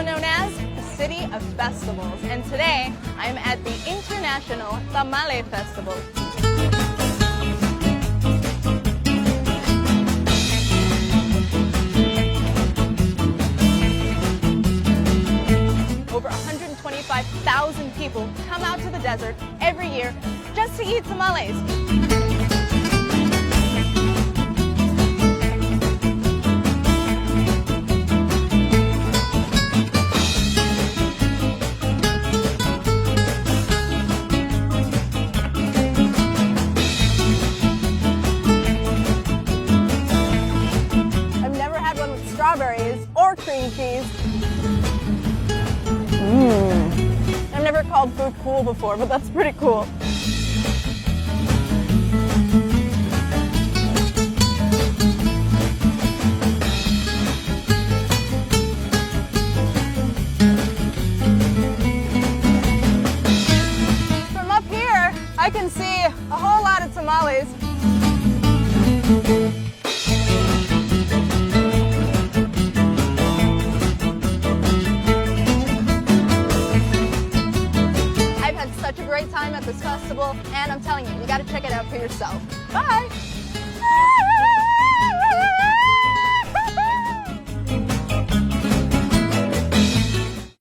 also known as the City of Festivals. And today, I'm at the International Tamale Festival. Over 125,000 people come out to the desert every year just to eat tamales. I've never had one with strawberries or cream cheese. I've never called food cool before, but that's pretty cool. From up here, I can see a whole lot of tamales. Such a great time at this festival, and I'm telling you, you gotta check it out for yourself. Bye!